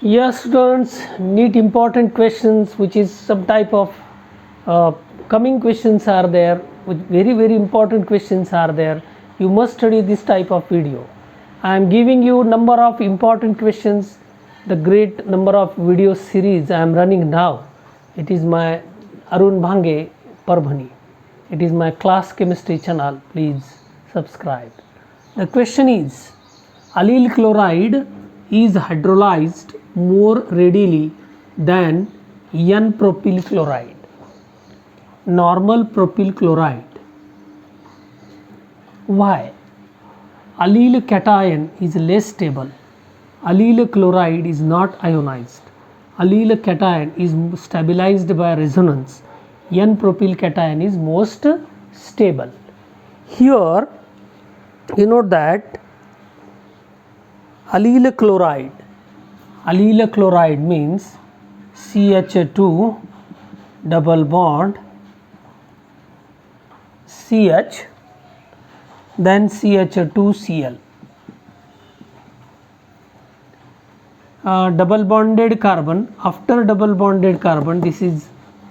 Yes, students, neat important questions, which is some type of coming questions are there, with very important questions are there. You must study this type of video. I am giving you number of important questions, the great number of video series I am running now. It is my Arun Bhange Parbhani. It is my class chemistry channel. Please subscribe. The question is, allyl chloride is hydrolyzed more readily than N-propyl chloride. Normal propyl chloride. Why? Allyl cation is less stable. Allyl chloride is not ionized. Allyl cation is stabilized by resonance. N-propyl cation is most stable. Here you note that allyl chloride means CH2 double bond CH, then CH2Cl. Double bonded carbon. After double bonded carbon, this is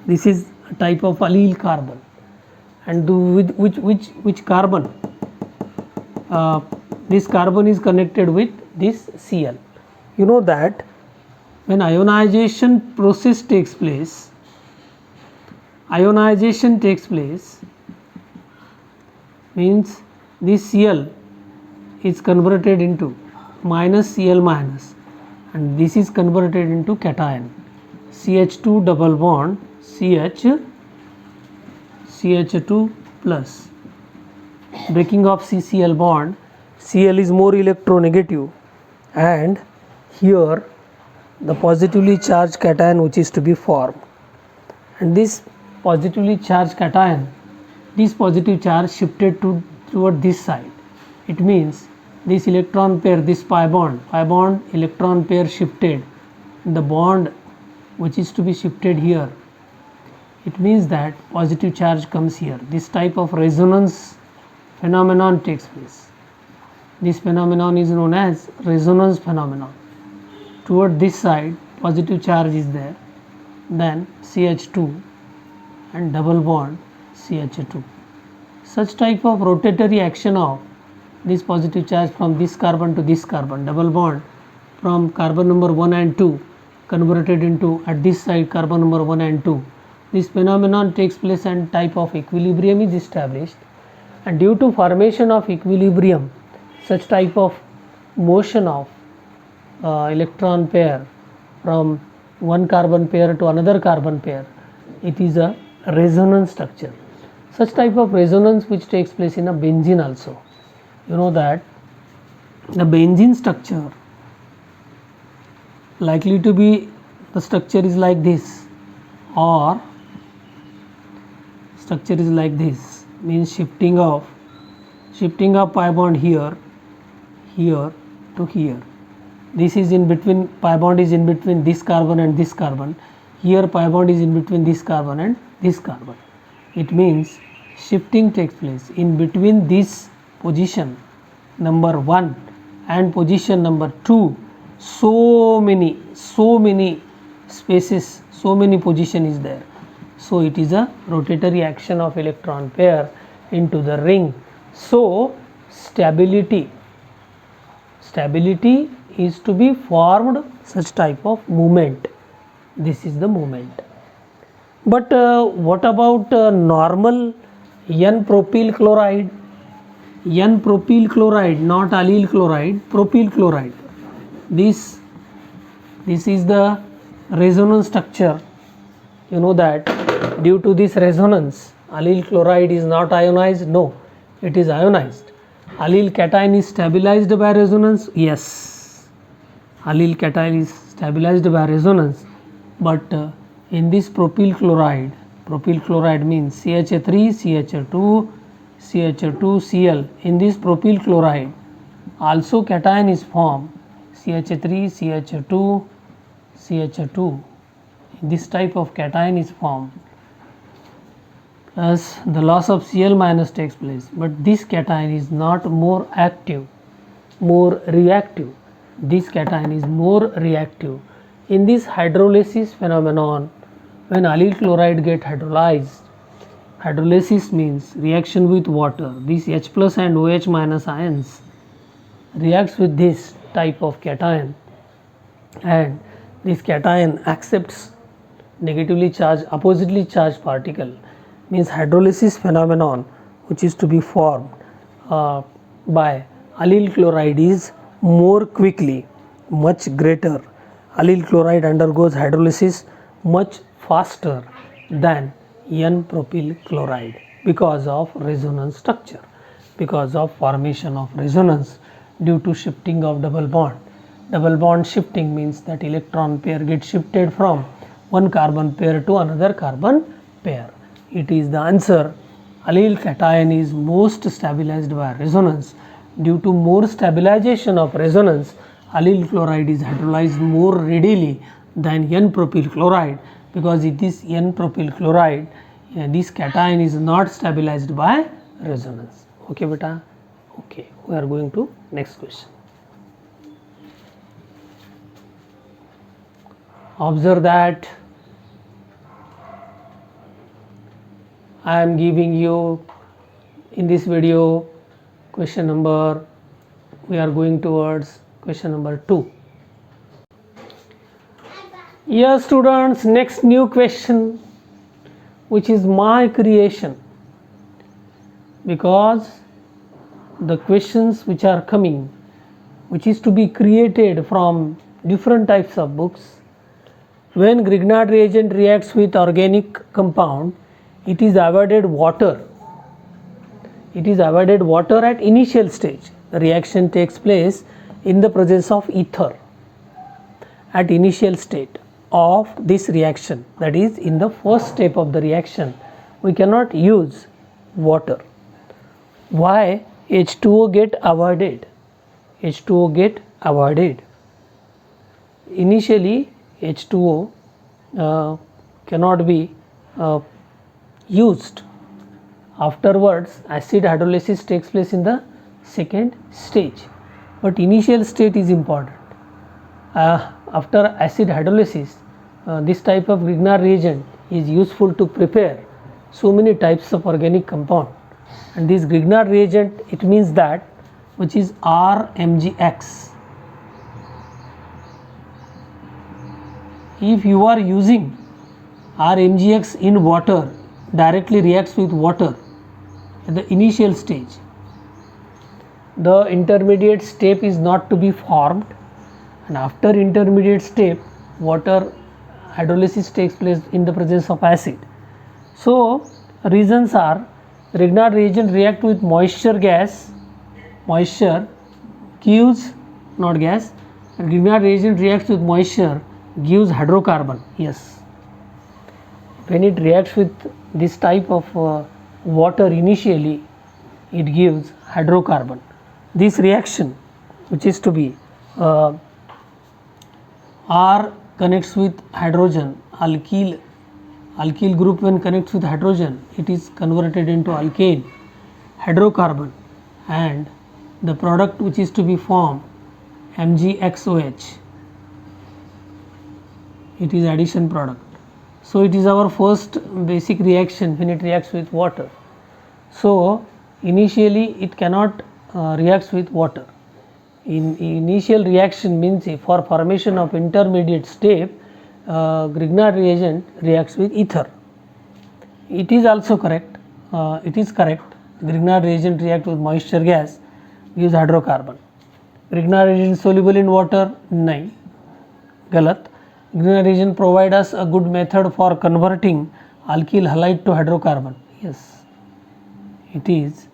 a type of allyl carbon. And with which carbon? This carbon is connected with this Cl. You know that when ionization process takes place, means this Cl is converted into minus Cl minus, and this is converted into cation, CH2 double bond CH2 plus. Breaking of CCl bond, Cl is more electronegative, and here the positively charged cation which is to be formed, and this positively charged cation, this positive charge shifted toward this side. It means this electron pair, this pi bond electron pair shifted, the bond which is to be shifted here, it means that positive charge comes here. This type of resonance phenomenon takes place. This phenomenon is known as resonance phenomenon. Toward this side positive charge is there, then CH2 and double bond CH2. Such type of rotatory action of this positive charge from this carbon to this carbon, double bond from carbon number 1 and 2 converted into at this side carbon number 1 and 2. This phenomenon takes place and type of equilibrium is established, and due to formation of equilibrium, such type of motion of electron pair from one carbon pair to another carbon pair, it is a resonance structure. Such type of resonance which takes place in a benzene also. You know that the benzene structure likely to be, the structure is like this, or structure is like this, means shifting of pi bond here to here. This is in between, pi bond is in between this carbon and this carbon. Here pi bond is in between this carbon and this carbon. It means shifting takes place in between this position number 1 and position number 2. So many spaces, so many position is there. So it is a rotatory action of electron pair into the ring. So stability is to be formed, such type of movement. This is the movement. But what about normal N-propyl chloride? N-propyl chloride, not allyl chloride, propyl chloride. This is the resonance structure. You know that due to this resonance, allyl chloride is not ionized. No, it is ionized. Allyl cation is stabilized by resonance. Yes, allyl cation is stabilized by resonance, but in this propyl chloride means CH3 CH2 CH2Cl. In this propyl chloride also cation is formed, CH3 CH2 CH2. This type of cation is formed, as the loss of Cl minus takes place, but this cation is not more active, more reactive. This cation is more reactive In this hydrolysis phenomenon, when allyl chloride get hydrolyzed, hydrolysis means reaction with water. These H plus and OH minus ions reacts with this type of cation, and this cation accepts negatively charged, oppositely charged particle. Means hydrolysis phenomenon which is to be formed by allyl chloride is more quickly, much greater. Allyl chloride undergoes hydrolysis much faster than N-propyl chloride because of resonance structure, because of formation of resonance due to shifting of double bond. Double bond shifting means that electron pair gets shifted from one carbon pair to another carbon pair. It is the answer. Allyl cation is most stabilized by resonance. Due to more stabilization of resonance, allyl chloride is hydrolyzed more readily than N-propyl chloride, because it is N-propyl chloride, this cation is not stabilized by resonance. Okay beta? Okay, we are going to next question. Observe that I am giving you in this video question number, we are going towards question number 2. Yes students, next new question which is my creation, because the questions which are coming, which is to be created from different types of books. When Grignard reagent reacts with organic compound, it is avoided water. It is avoided water at initial stage. The reaction takes place in the presence of ether at initial state of this reaction, that is in the first step of the reaction. We cannot use water. Why H2O get avoided? H2O get avoided. Initially H2O cannot be used. Afterwards acid hydrolysis takes place in the second stage, but initial state is important. After acid hydrolysis, this type of Grignard reagent is useful to prepare so many types of organic compound, and this Grignard reagent, it means that which is RMgX. If you are using RMgX in water, directly reacts with water at the initial stage, the intermediate step is not to be formed, and after intermediate step water hydrolysis takes place in the presence of acid. So reasons are, Grignard reagent react with moisture gas, moisture gives, not gas, Grignard reagent reacts with moisture gives hydrocarbon. Yes, when it reacts with this type of water initially, it gives hydrocarbon. This reaction which is to be R connects with hydrogen, alkyl group when connects with hydrogen, it is converted into alkane, hydrocarbon, and the product which is to be formed MgXOH, it is addition product. So it is our first basic reaction when it reacts with water. So initially it cannot reacts with water. In initial reaction means for formation of intermediate step, Grignard reagent reacts with ether. It is also correct. It is correct. Grignard reagent reacts with moisture gas, gives hydrocarbon. Grignard reagent soluble in water? No. Galat. Grignard reagent provide us a good method for converting alkyl halide to hydrocarbon. Yes, it is.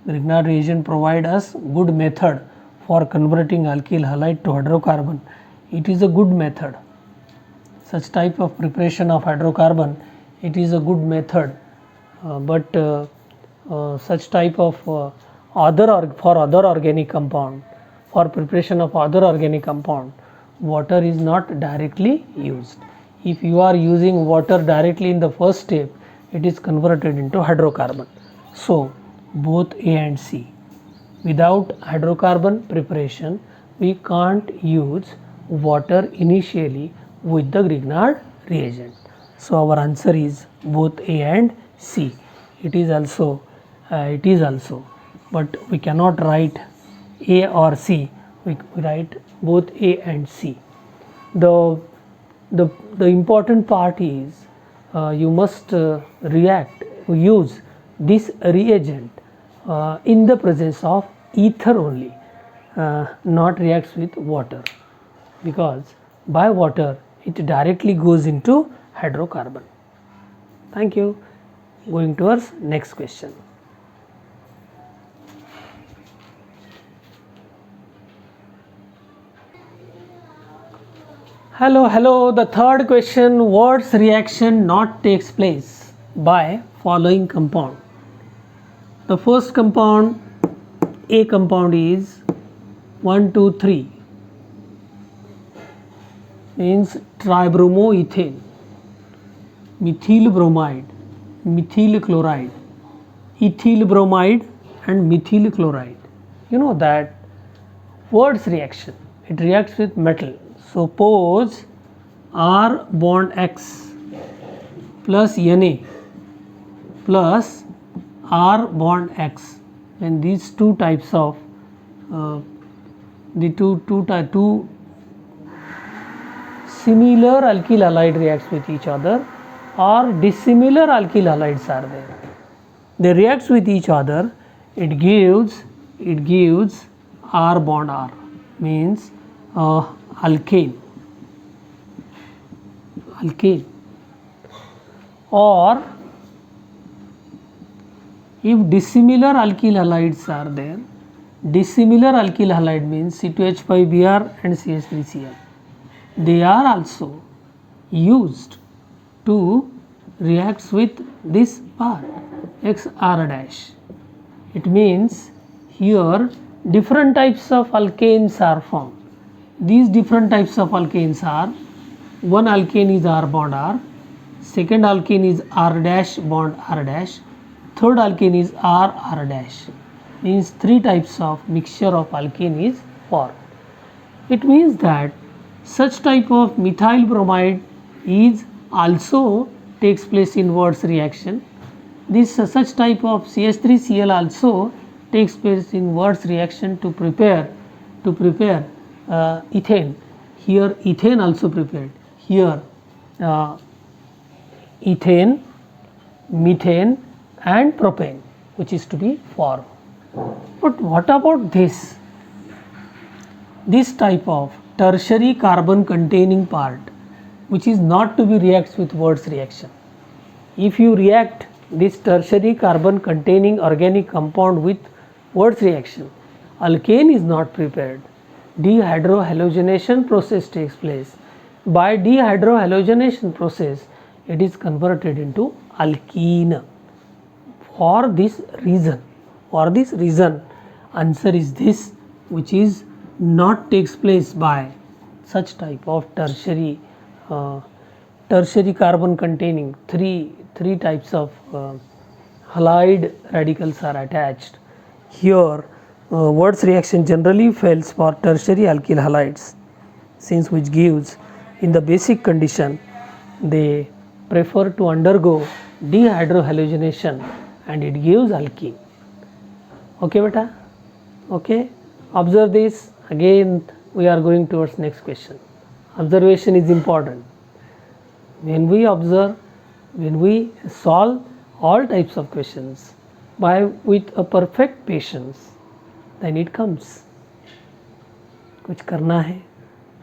Grignard reagent provide us good method for converting alkyl halide to hydrocarbon. It is a good method. Such type of preparation of hydrocarbon, it is a good method, but such type of for other organic compound, for preparation of other organic compound, water is not directly used. If you are using water directly in the first step, it is converted into hydrocarbon. So both A and C. Without hydrocarbon preparation, we can't use water initially with the Grignard reagent. So our answer is both A and C. It is also, but we cannot write A or C. We write both A and C. The important part is you must use this reagent in the presence of ether only, not reacts with water, because by water it directly goes into hydrocarbon. Thank you. Going towards next question. Hello. The third question, Ward's reaction not takes place by following compound. The first compound, A compound, is 1, 2, 3, means tribromoethane, methyl bromide, methyl chloride, ethyl bromide and methyl chloride. You know that Ward's reaction, it reacts with metal. Suppose R bond X plus Na plus R bond X, when these two types of two similar alkyl halide reacts with each other, or dissimilar alkyl halides are there, they reacts with each other, it gives R bond R, means alkane, or if dissimilar alkyl halides are there, dissimilar alkyl halide means C2H5Br and CH3Cl, they are also used to reacts with this part XR dash. It means here different types of alkanes are formed. These different types of alkanes are, one alkane is R bond R, second alkane is R dash bond R dash, third alkane is R dash, means three types of mixture of alkane is formed. It means that such type of methyl bromide is also takes place in Ward's reaction. This such type of CH3Cl also takes place in Ward's reaction to prepare ethane. Here ethane also prepared. Here ethane, methane and propane, which is to be formed. But what about this type of tertiary carbon containing part, which is not to be reacts with Ward's reaction? If you react this tertiary carbon containing organic compound with Ward's reaction, alkane is not prepared, dehydrohalogenation process takes place. By dehydrohalogenation process, it is converted into alkene. For this reason, answer is this, which is not takes place by such type of tertiary carbon containing three types of halide radicals are attached. Here Ward's reaction generally fails for tertiary alkyl halides, since which gives in the basic condition they prefer to undergo dehydrohalogenation and it gives alkene. Okay beta? Okay, observe this. Again we are going towards next question. Observation is important. When we observe, when we solve all types of questions with a perfect patience, then it comes. कुछ करना है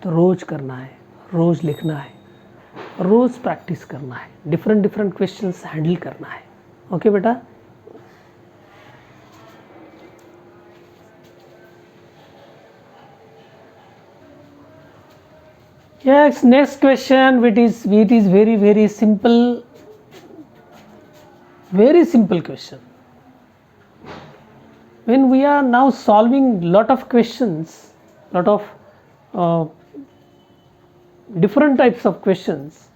तो रोज करना है, रोज लिखना है, रोज practice करना है, डिफरेंट क्वेश्चंस हैंडल करना है. ओके बेटा? Yes, next question, it is very simple, question. When we are now solving lot of questions, lot of different types of questions,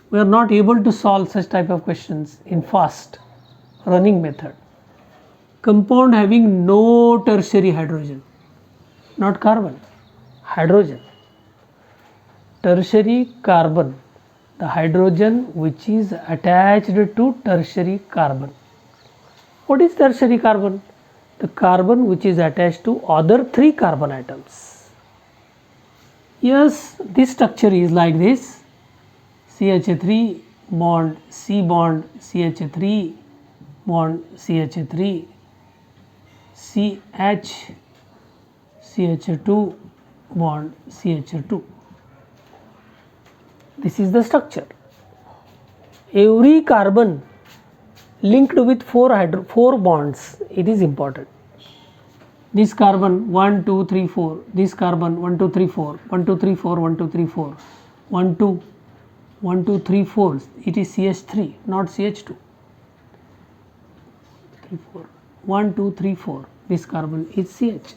we are not able to solve such type of questions in fast running method. Compound having no tertiary hydrogen, not carbon, hydrogen, tertiary carbon, the hydrogen which is attached to tertiary carbon. What is tertiary carbon? The carbon which is attached to other 3 carbon atoms. Yes, this structure is like this: CH3 bond C bond CH3 bond CH3 CH CH2 bond CH2. This is the structure. Every carbon linked with 4 bonds, it is important. This carbon 1 2 3 4, this carbon 1 2 3 4, 1 2 3 4, 1 2 3 4, 1 2 1 2 3 4, it is CH3, not CH2. 3 4 1 2 3 4, this carbon is CH.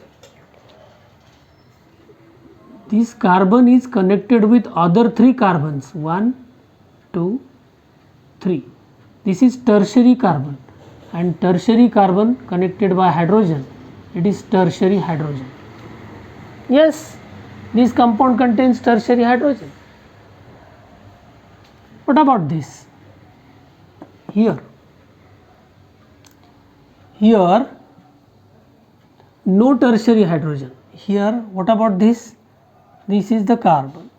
This carbon is connected with other 3 carbons, 1 2 3. This is tertiary carbon, and tertiary carbon connected by hydrogen, it is tertiary hydrogen. Yes, this compound contains tertiary hydrogen. What about this? Here no tertiary hydrogen. Here, what about this? This is the carbon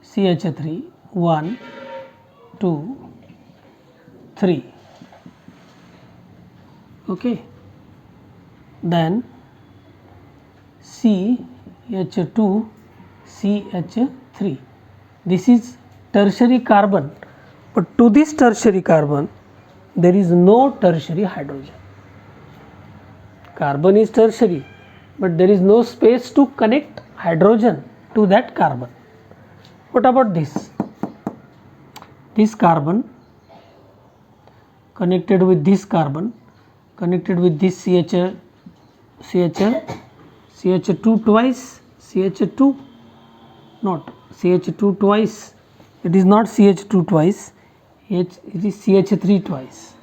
CH3 1 2 3. Okay, then CH2 CH3. This is tertiary carbon, but to this tertiary carbon there is no tertiary hydrogen. Carbon is tertiary, but there is no space to connect hydrogen to that carbon. What about this? This carbon connected with this carbon, connected with this CH2 twice, CH2, not CH2 twice, it is not CH2 twice, it is CH3 twice,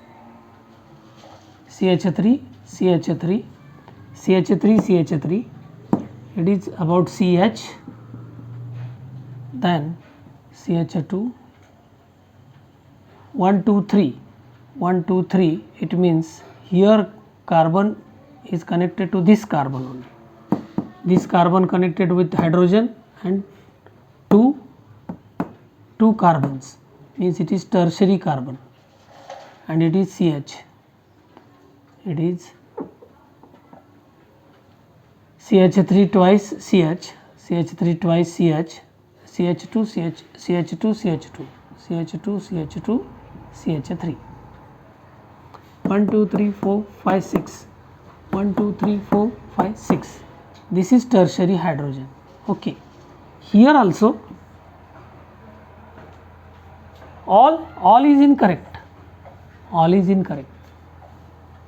CH3, CH3, CH3, CH3, it is about CH, then CH2, 1 2 3, 1 2 3, it means here carbon is connected to this carbon only. This carbon connected with hydrogen and two carbons, means it is tertiary carbon, and it is CH. It is CH3 twice CH, CH3 twice CH, CH2 CH, CH2 CH2, CH2 CH2, CH3. 1 2 3 4 5 6, 1 2 3 4 5 6. This is tertiary hydrogen. Okay, here also all is incorrect, all is incorrect.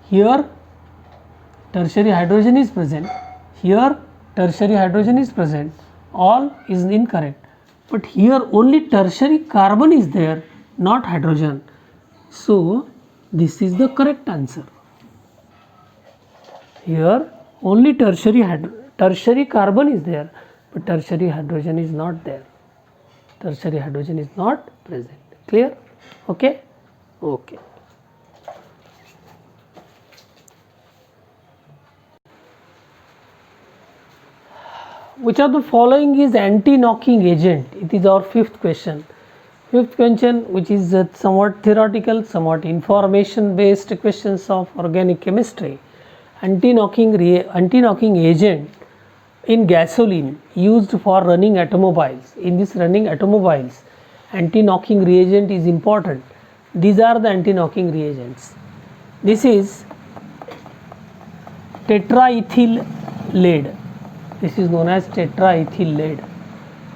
Here tertiary hydrogen is present, here tertiary hydrogen is present, all is incorrect, but here only tertiary carbon is there, not hydrogen. So this is the correct answer. Here only tertiary carbon is there, but tertiary hydrogen is not there. Tertiary hydrogen is not present. Clear? Okay? Okay. Which of the following is anti-knocking agent? It is our fifth question. Fifth question, which is somewhat theoretical, somewhat information based questions of organic chemistry. Anti-knocking agent in gasoline used for running automobiles. In this running automobiles, anti-knocking reagent is important. These are the anti-knocking reagents. This is tetraethyl lead. This is known as tetraethyl lead.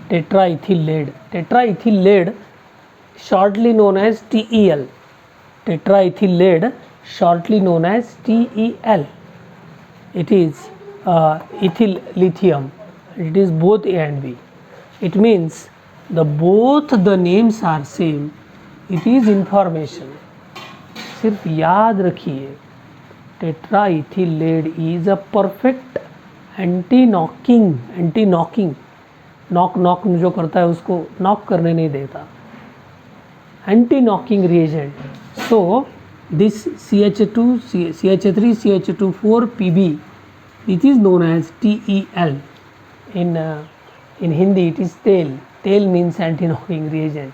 Tetraethyl lead. Tetraethyl lead, shortly known as TEL. Tetraethyl lead, shortly known as TEL. It is ethyl lithium. It is both A and B. It means both the names are same. It is information. सिर्फ याद रखिए, tetraethyl lead is a perfect anti-knocking knock knock जो करता है उसको knock करने नहीं देता, anti knocking reagent. So this CH2 CH3 CH24 Pb, it is known as TEL. In Hindi it is tel. Tel means anti knocking reagent,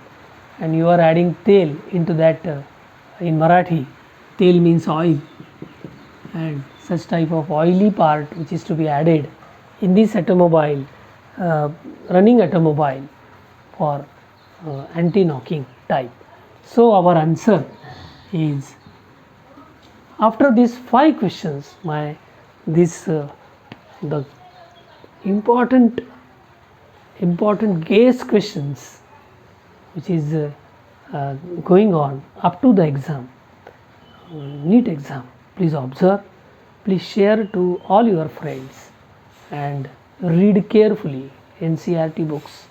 and you are adding tel into that. In Marathi tel means oil, and such type of oily part which is to be added in this automobile, running automobile, for anti knocking type. So our answer is, after these 5 questions, the important guess questions which is going on up to the exam, NEET exam. Please observe, please share to all your friends, and read carefully NCERT books.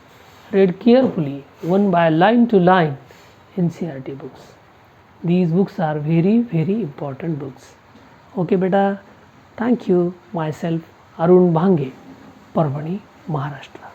Read carefully one by line to line NCERT books. These books are very, very important books. Okay beta, thank you. Myself Arun Bhange, Parvani, Maharashtra.